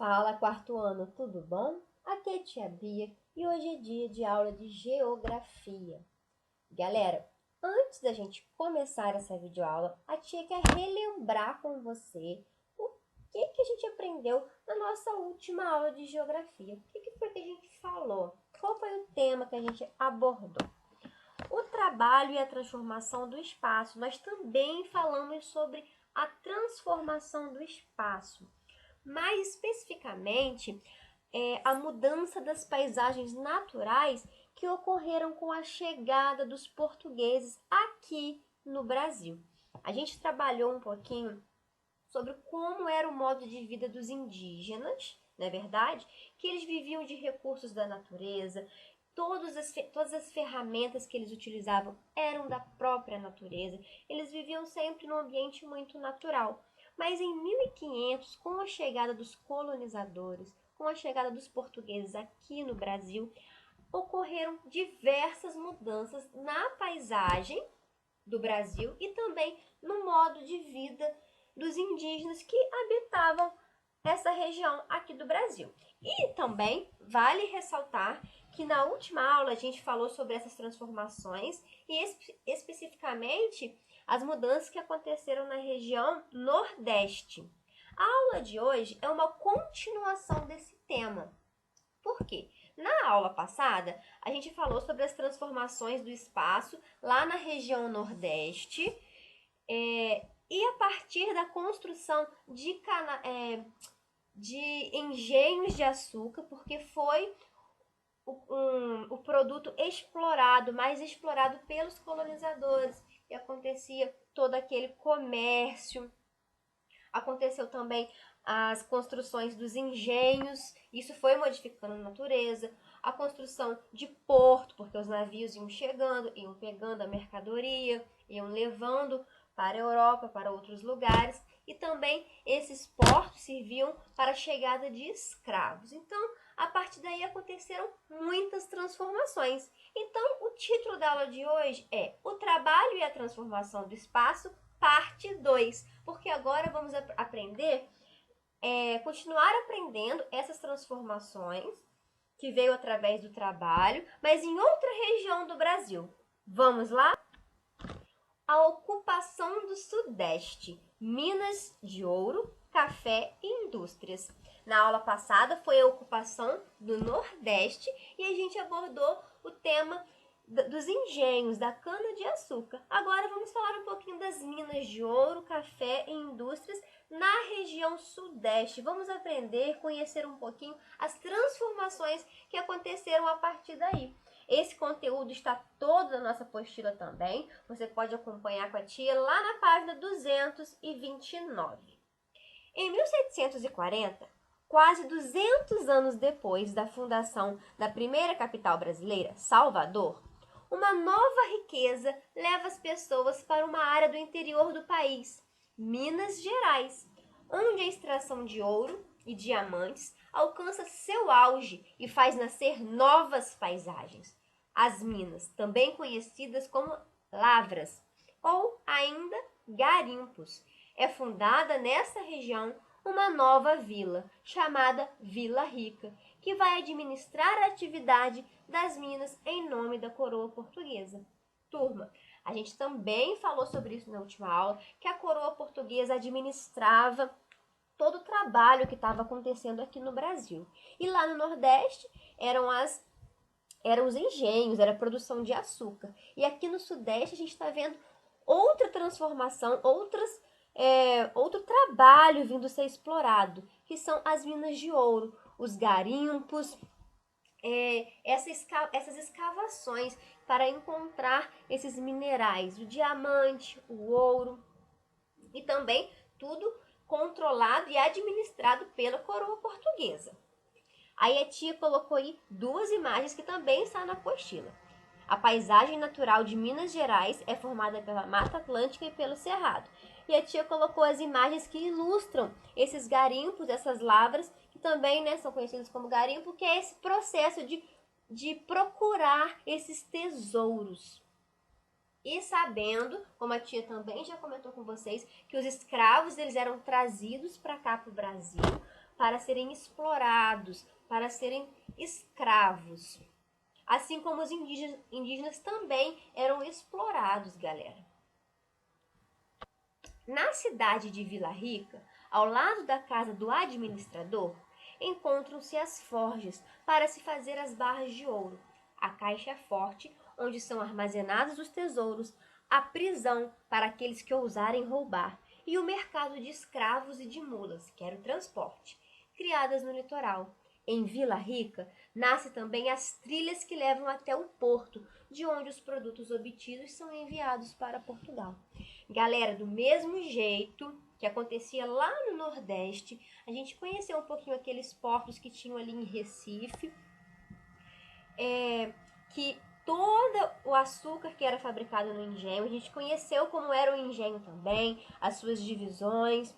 Fala, quarto ano, tudo bom? Aqui é a tia Bia e hoje é dia de aula de geografia. Galera, antes da gente começar essa videoaula, a tia quer relembrar com você o que a gente aprendeu na nossa última aula de geografia. O que foi que a gente falou? Qual foi o tema que a gente abordou? O trabalho e a transformação do espaço. Nós também falamos sobre a transformação do espaço. Mais especificamente, a mudança das paisagens naturais que ocorreram com a chegada dos portugueses aqui no Brasil. A gente trabalhou um pouquinho sobre como era o modo de vida dos indígenas, não é verdade? Que eles viviam de recursos da natureza, todas as ferramentas que eles utilizavam eram da própria natureza, eles viviam sempre num ambiente muito natural. Mas em 1500, com a chegada dos colonizadores, com a chegada dos portugueses aqui no Brasil, ocorreram diversas mudanças na paisagem do Brasil e também no modo de vida dos indígenas que habitavam essa região aqui do Brasil. E também vale ressaltar que na última aula a gente falou sobre essas transformações e especificamente as mudanças que aconteceram na região Nordeste. A aula de hoje é uma continuação desse tema. Por quê? Na aula passada, a gente falou sobre as transformações do espaço lá na região Nordeste e a partir da construção de engenhos de açúcar, porque foi o produto mais explorado pelos colonizadores, e acontecia todo aquele comércio. Aconteceu também as construções dos engenhos, isso foi modificando a natureza, a construção de porto, porque os navios iam chegando, iam pegando a mercadoria, iam levando para a Europa, para outros lugares, e também esses portos serviam para a chegada de escravos. Então, a partir daí aconteceram muitas transformações. Então, o título da aula de hoje é O Trabalho e a Transformação do Espaço, parte 2, porque agora vamos aprender, continuar aprendendo essas transformações que veio através do trabalho, mas em outra região do Brasil. Vamos lá? A ocupação do Sudeste, minas de ouro, café e indústrias. Na aula passada foi a ocupação do Nordeste e a gente abordou o tema dos engenhos, da cana-de-açúcar. Agora vamos falar um pouquinho das minas de ouro, café e indústrias na região Sudeste. Vamos aprender, conhecer um pouquinho as transformações que aconteceram a partir daí. Esse conteúdo está todo na nossa apostila também. Você pode acompanhar com a tia lá na página 229. Em 1740, quase 200 anos depois da fundação da primeira capital brasileira, Salvador, uma nova riqueza leva as pessoas para uma área do interior do país, Minas Gerais, onde a extração de ouro e diamantes alcança seu auge e faz nascer novas paisagens. As minas, também conhecidas como lavras ou ainda garimpos, é fundada nessa região uma nova vila, chamada Vila Rica, que vai administrar a atividade das minas em nome da coroa portuguesa. Turma, a gente também falou sobre isso na última aula, que a coroa portuguesa administrava todo o trabalho que estava acontecendo aqui no Brasil. E lá no Nordeste eram os engenhos, era a produção de açúcar. E aqui no Sudeste a gente está vendo outra transformação, outro trabalho vindo ser explorado, que são as minas de ouro, os garimpos, essas escavações para encontrar esses minerais, o diamante, o ouro, e também tudo controlado e administrado pela coroa portuguesa. Aí a tia colocou aí duas imagens que também estão na apostila. A paisagem natural de Minas Gerais é formada pela Mata Atlântica e pelo Cerrado. E a tia colocou as imagens que ilustram esses garimpos, essas lavras, que também são conhecidos como garimpo, que é esse processo de procurar esses tesouros. E sabendo, como a tia também já comentou com vocês, que os escravos eles eram trazidos para cá para o Brasil, para serem explorados, para serem escravos. Assim como os indígenas também eram explorados, galera. Na cidade de Vila Rica, ao lado da casa do administrador, encontram-se as forjas para se fazer as barras de ouro, a caixa forte, onde são armazenados os tesouros, a prisão para aqueles que ousarem roubar, e o mercado de escravos e de mulas, que era o transporte, criadas no litoral. Em Vila Rica, nascem também as trilhas que levam até o porto, de onde os produtos obtidos são enviados para Portugal. Galera, do mesmo jeito que acontecia lá no Nordeste, a gente conheceu um pouquinho aqueles portos que tinham ali em Recife, que todo o açúcar que era fabricado no engenho, a gente conheceu como era o engenho também, as suas divisões.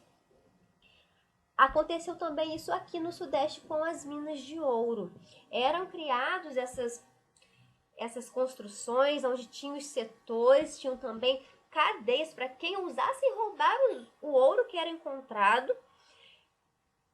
Aconteceu também isso aqui no Sudeste com as minas de ouro. Eram criados essas construções onde tinham os setores, tinham também cadeias para quem ousasse roubar o ouro que era encontrado.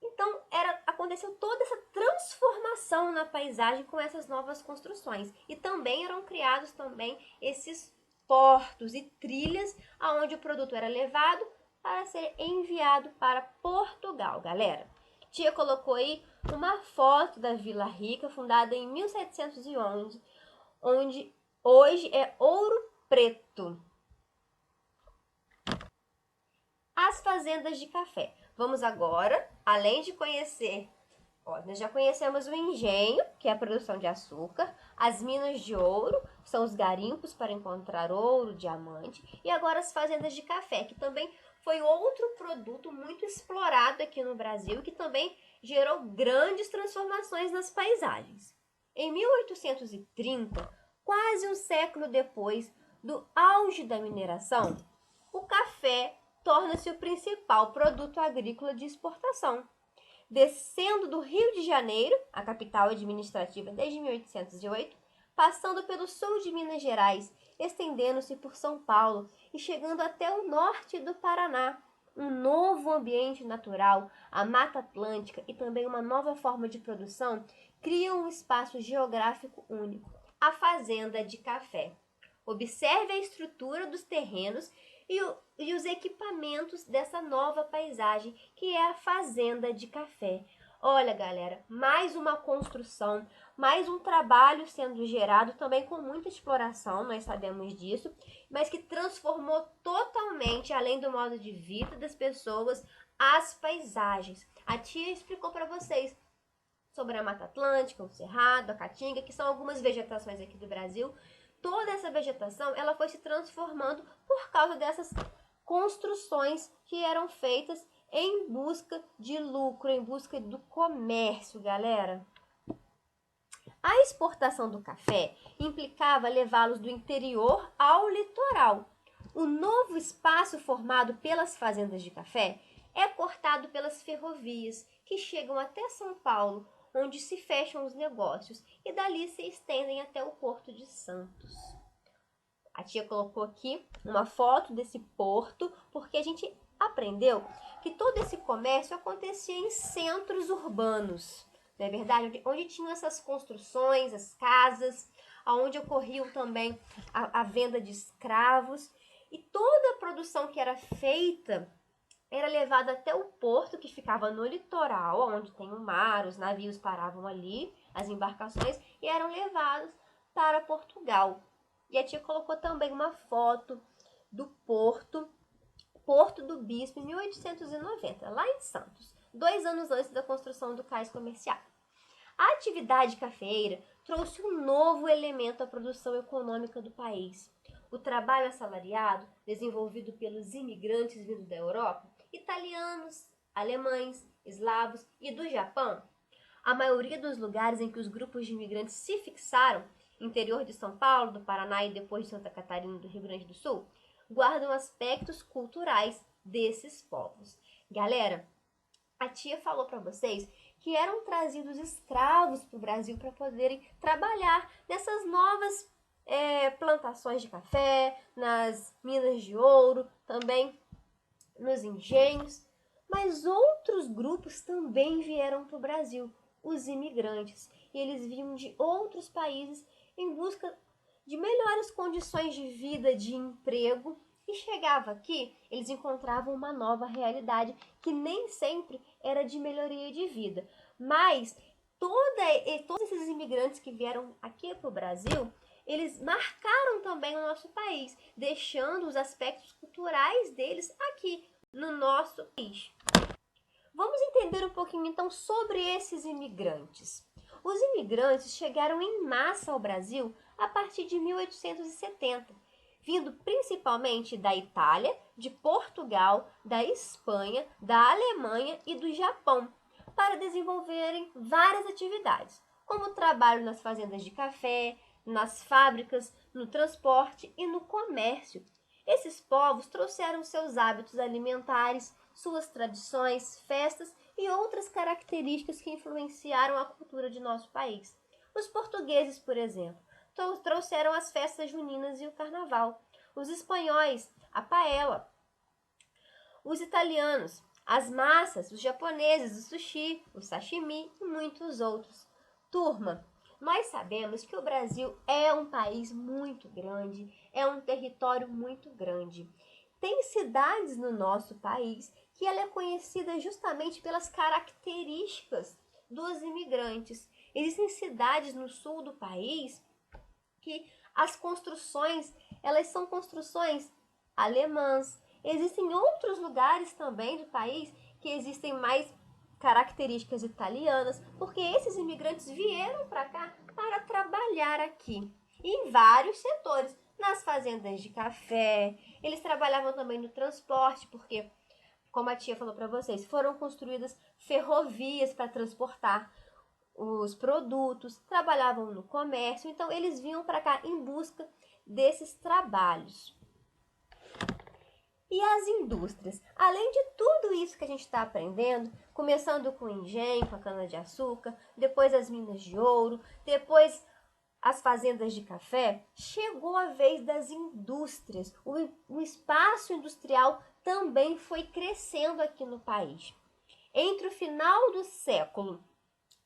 Então, aconteceu toda essa transformação na paisagem com essas novas construções. E também eram criados também esses portos e trilhas aonde o produto era levado para ser enviado para Portugal, galera. Tia colocou aí uma foto da Vila Rica, fundada em 1711, onde hoje é Ouro Preto. As fazendas de café. Vamos agora, além de conhecer, nós já conhecemos o engenho, que é a produção de açúcar, as minas de ouro, são os garimpos para encontrar ouro, diamante, e agora as fazendas de café, que também foi outro produto muito explorado aqui no Brasil e que também gerou grandes transformações nas paisagens. Em 1830, quase um século depois do auge da mineração, o café torna-se o principal produto agrícola de exportação. Descendo do Rio de Janeiro, a capital administrativa desde 1808, passando pelo sul de Minas Gerais, estendendo-se por São Paulo e chegando até o norte do Paraná. Um novo ambiente natural, a Mata Atlântica e também uma nova forma de produção criam um espaço geográfico único, a fazenda de café. Observe a estrutura dos terrenos e os equipamentos dessa nova paisagem, que é a fazenda de café. Olha, galera, mais uma construção, mais um trabalho sendo gerado, também com muita exploração, nós sabemos disso, mas que transformou totalmente, além do modo de vida das pessoas, as paisagens. A tia explicou para vocês sobre a Mata Atlântica, o Cerrado, a Caatinga, que são algumas vegetações aqui do Brasil. Toda essa vegetação, ela foi se transformando por causa dessas construções que eram feitas em busca de lucro, em busca do comércio, galera. A exportação do café implicava levá-los do interior ao litoral. O novo espaço formado pelas fazendas de café é cortado pelas ferrovias que chegam até São Paulo, onde se fecham os negócios e dali se estendem até o Porto de Santos. A tia colocou aqui uma foto desse porto, porque a gente aprendeu que todo esse comércio acontecia em centros urbanos, não é verdade? Onde tinham essas construções, as casas, onde ocorriam também a venda de escravos, e toda a produção que era feita era levada até o porto, que ficava no litoral, onde tem o mar, os navios paravam ali, as embarcações, e eram levados para Portugal. E a tia colocou também uma foto do Porto do Bispo, em 1890, lá em Santos, 2 anos antes da construção do cais comercial. A atividade cafeeira trouxe um novo elemento à produção econômica do país. O trabalho assalariado, desenvolvido pelos imigrantes vindos da Europa, italianos, alemães, eslavos e do Japão. A maioria dos lugares em que os grupos de imigrantes se fixaram, interior de São Paulo, do Paraná e depois de Santa Catarina, do Rio Grande do Sul, guardam aspectos culturais desses povos. Galera, a tia falou para vocês que eram trazidos escravos para o Brasil para poderem trabalhar nessas novas plantações de café, nas minas de ouro, também nos engenhos. Mas outros grupos também vieram para o Brasil, os imigrantes. E eles vinham de outros países em busca de melhores condições de vida, de emprego. E chegava aqui, eles encontravam uma nova realidade que nem sempre era de melhoria de vida. Mas todos esses imigrantes que vieram aqui para o Brasil, eles marcaram também o nosso país, deixando os aspectos culturais deles aqui no nosso país. Vamos entender um pouquinho então sobre esses imigrantes. Os imigrantes chegaram em massa ao Brasil a partir de 1870, vindo principalmente da Itália, de Portugal, da Espanha, da Alemanha e do Japão, para desenvolverem várias atividades, como o trabalho nas fazendas de café, nas fábricas, no transporte e no comércio. Esses povos trouxeram seus hábitos alimentares, suas tradições, festas e outras características que influenciaram a cultura de nosso país. Os portugueses, por exemplo, trouxeram as festas juninas e o carnaval. Os espanhóis, a paella. Os italianos, as massas. Os japoneses, o sushi, o sashimi e muitos outros. Turma, nós sabemos que o Brasil é um país muito grande, é um território muito grande. Tem cidades no nosso país que ela é conhecida justamente pelas características dos imigrantes. Existem cidades no sul do país que as construções, elas são construções alemãs. Existem outros lugares também do país que existem mais características italianas, porque esses imigrantes vieram para cá para trabalhar aqui em vários setores, nas fazendas de café. Eles trabalhavam também no transporte, porque, como a tia falou para vocês, foram construídas ferrovias para transportar os produtos, trabalhavam no comércio, então eles vinham para cá em busca desses trabalhos. E as indústrias, além de tudo isso que a gente está aprendendo, começando com o engenho, com a cana-de-açúcar, depois as minas de ouro, depois as fazendas de café, chegou a vez das indústrias. O espaço industrial também foi crescendo aqui no país. Entre o final do século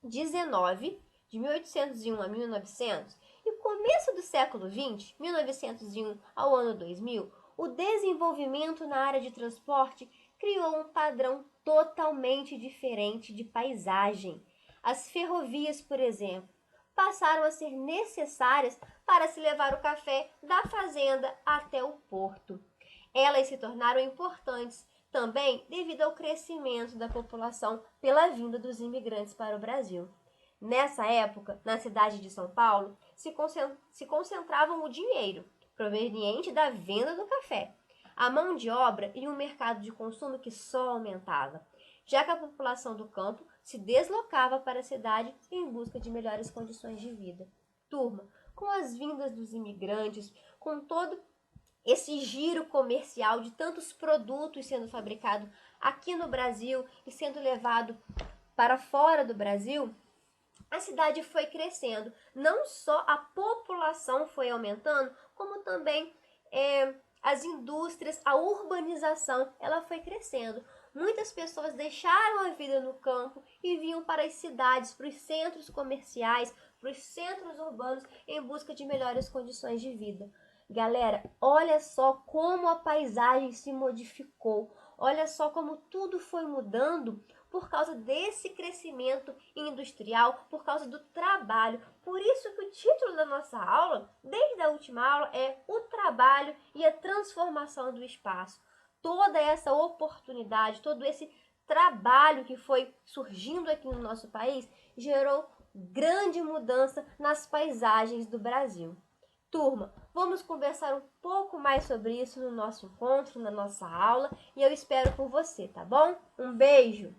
19, de 1801 a 1900, e o começo do século 20, 1901 ao ano 2000, o desenvolvimento na área de transporte criou um padrão totalmente diferente de paisagem. As ferrovias, por exemplo, passaram a ser necessárias para se levar o café da fazenda até o porto. Elas se tornaram importantes também devido ao crescimento da população pela vinda dos imigrantes para o Brasil. Nessa época, na cidade de São Paulo, se concentravam o dinheiro proveniente da venda do café, a mão de obra e um mercado de consumo que só aumentava, já que a população do campo se deslocava para a cidade em busca de melhores condições de vida. Turma, com as vindas dos imigrantes, com todo esse giro comercial de tantos produtos sendo fabricados aqui no Brasil e sendo levado para fora do Brasil, a cidade foi crescendo. Não só a população foi aumentando, como também as indústrias, a urbanização, ela foi crescendo. Muitas pessoas deixaram a vida no campo e vinham para as cidades, para os centros comerciais, para os centros urbanos em busca de melhores condições de vida. Galera, olha só como a paisagem se modificou. Olha só como tudo foi mudando por causa desse crescimento industrial, por causa do trabalho. Por isso que o título da nossa aula, desde a última aula, é o trabalho e a transformação do espaço. Toda essa oportunidade, todo esse trabalho que foi surgindo aqui no nosso país, gerou grande mudança nas paisagens do Brasil. Turma, vamos conversar um pouco mais sobre isso no nosso encontro, na nossa aula, e eu espero por você, tá bom? Um beijo!